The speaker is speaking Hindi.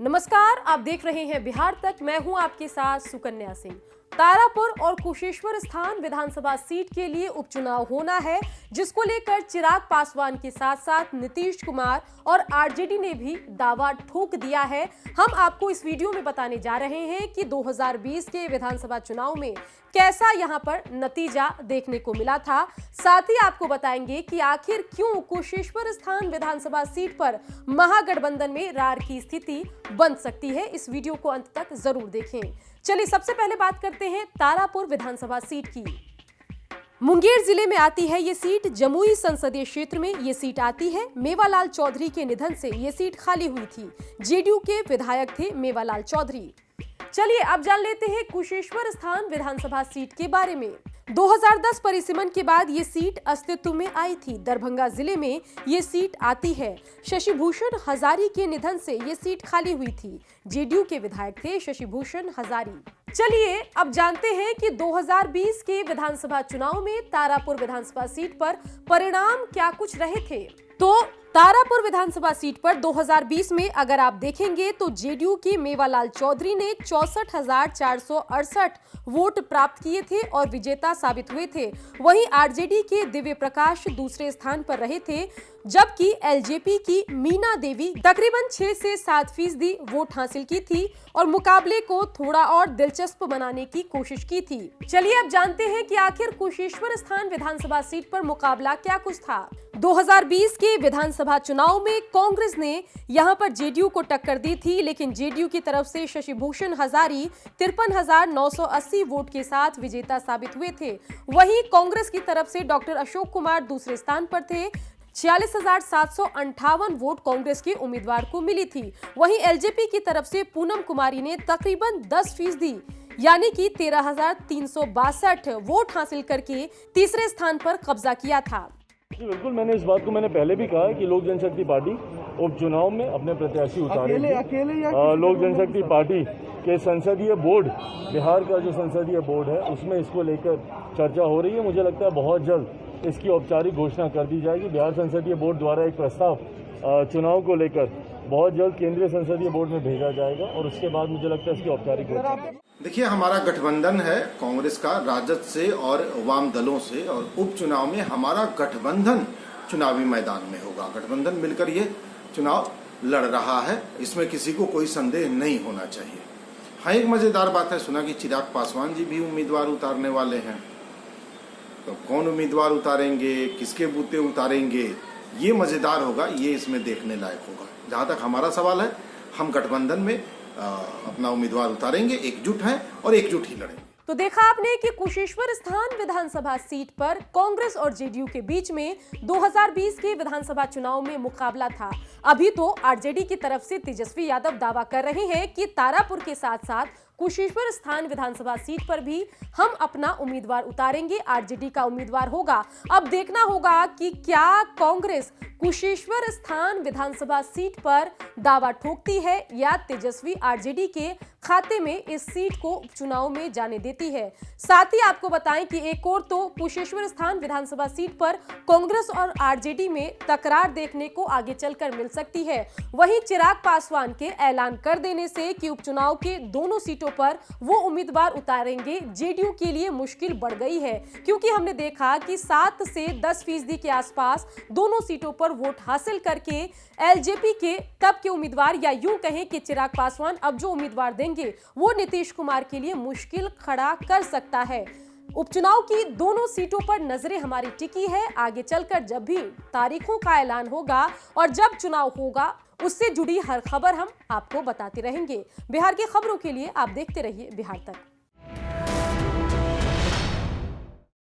नमस्कार, आप देख रहे हैं बिहार तक। मैं हूं आपके साथ सुकन्या सिंह। तारापुर और कुशेश्वर स्थान विधानसभा सीट के लिए उपचुनाव होना है, जिसको लेकर चिराग पासवान के साथ साथ नीतीश कुमार और आरजेडी ने भी दावा ठोक दिया है। हम आपको इस वीडियो में बताने जा रहे हैं कि 2020 के विधानसभा चुनाव में कैसा यहां पर नतीजा देखने को मिला था। साथ ही आपको बताएंगे कि आखिर क्यों कुशेश्वर स्थान विधानसभा सीट पर महागठबंधन में रार की स्थिति बन सकती है। इस वीडियो को अंत तक जरूर देखें। चलिए सबसे पहले बात करते हैं तारापुर विधानसभा सीट की। मुंगेर जिले में आती है ये सीट। जमुई संसदीय क्षेत्र में ये सीट आती है। मेवालाल चौधरी के निधन से ये सीट खाली हुई थी। जेडीयू के विधायक थे मेवालाल चौधरी। चलिए अब जान लेते हैं कुशेश्वर स्थान विधानसभा सीट के बारे में। 2010 परिसीमन के बाद ये सीट अस्तित्व में आई थी। दरभंगा जिले में ये सीट आती है। शशि भूषण हजारी के निधन से ये सीट खाली हुई थी। जेडीयू के विधायक थे शशि भूषण हजारी। चलिए अब जानते हैं कि 2020 के विधानसभा चुनाव में तारापुर विधानसभा सीट पर परिणाम क्या कुछ रहे थे। तो तारापुर विधानसभा सीट पर 2020 में अगर आप देखेंगे तो जेडीयू की मेवालाल चौधरी ने 64,468 वोट प्राप्त किए थे और विजेता साबित हुए थे। वहीं आरजेडी के दिव्य प्रकाश दूसरे स्थान पर रहे थे, जबकि एलजेपी की मीना देवी तकरीबन 6 से 7% वोट हासिल की थी और मुकाबले को थोड़ा और दिलचस्प बनाने की कोशिश की थी। चलिए अब जानते हैं कि आखिर कुशेश्वर स्थान विधानसभा सीट पर मुकाबला क्या कुछ था। 2020 के विधानसभा चुनाव में कांग्रेस ने यहां पर जेडीयू को टक्कर दी थी, लेकिन जेडीयू की तरफ से शशि भूषण हजारी 53,980 वोट के साथ विजेता साबित हुए थे। वहीं कांग्रेस की तरफ से डॉक्टर अशोक कुमार दूसरे स्थान पर थे। 46,758 वोट कांग्रेस के उम्मीदवार को मिली थी। वहीं एलजेपी की तरफ से पूनम कुमारी ने तकरीबन 10% यानी कि 13,362 वोट हासिल करके तीसरे स्थान पर कब्जा किया था। जी बिल्कुल, मैंने इस बात को पहले भी कहा है कि लोक जनशक्ति पार्टी उपचुनाव में अपने प्रत्याशी उतारेगी। लोक जनशक्ति पार्टी के संसदीय बोर्ड, बिहार का जो संसदीय बोर्ड है, उसमें इसको लेकर चर्चा हो रही है। मुझे लगता है बहुत जल्द इसकी औपचारिक घोषणा कर दी जाएगी। बिहार संसदीय बोर्ड द्वारा एक प्रस्ताव चुनाव को लेकर बहुत जल्द केंद्रीय संसदीय बोर्ड में भेजा जाएगा और उसके बाद मुझे लगता है इसकी औपचारिक घोषणा। देखिए, हमारा गठबंधन है कांग्रेस का राजद से और वाम दलों से, और उपचुनाव में हमारा गठबंधन चुनावी मैदान में होगा। गठबंधन मिलकर ये चुनाव लड़ रहा है, इसमें किसी को कोई संदेह नहीं होना चाहिए। हाँ, एक मजेदार बात है, सुना कि चिराग पासवान जी भी उम्मीदवार उतारने वाले हैं। तो कौन उम्मीदवार उतारेंगे, किसके बूते उतारेंगे, ये मजेदार होगा, ये इसमें देखने लायक होगा। जहां तक हमारा सवाल है, हम गठबंधन में अपना उम्मीदवार उतारेंगे, एकजुट हैं और एकजुट ही लड़ेंगे। तो देखा आपने कि कुशेश्वर स्थान विधानसभा सीट पर कांग्रेस और जेडीयू के बीच में 2020 के विधानसभा चुनाव में मुकाबला था। अभी तो आरजेडी की तरफ से तेजस्वी यादव दावा कर रहे हैं कि तारापुर के साथ साथ कुशेश्वर स्थान विधानसभा सीट पर भी हम अपना उम्मीदवार उतारेंगे, आरजेडी का उम्मीदवार होगा। अब देखना होगा कि क्या कांग्रेस कुशेश्वर स्थान विधानसभा सीट पर दावा ठोकती है या तेजस्वी आरजेडी के खाते में इस सीट को उपचुनाव में जाने देती है। साथ ही आपको बताएं कि एक और तो कुशेश्वर स्थान विधानसभा सीट पर कांग्रेस और आरजेडी में तकरार देखने को आगे चलकर मिल सकती है। वहीं चिराग पासवान के ऐलान कर देने से कि उपचुनाव के दोनों सीटों पर वो उम्मीदवार उतारेंगे, जेडीयू के लिए मुश्किल बढ़ गई है, क्योंकि हमने देखा कि 7 से 10% के आसपास दोनों सीटों पर वोट हासिल करके एलजेपी के तब के उम्मीदवार, या यूं कहें कि चिराग पासवान अब जो उम्मीदवार देंगे वो नीतीश कुमार के लिए मुश्किल खड़ा कर सकता है। उपचुनाव की दोनों सीटों पर नजरें हमारी टिकी है। आगे चलकर जब भी तारीखों का ऐलान होगा और जब चुनाव होगा, उससे जुड़ी हर खबर हम आपको बताते रहेंगे। बिहार की खबरों के लिए आप देखते रहिए बिहार तक।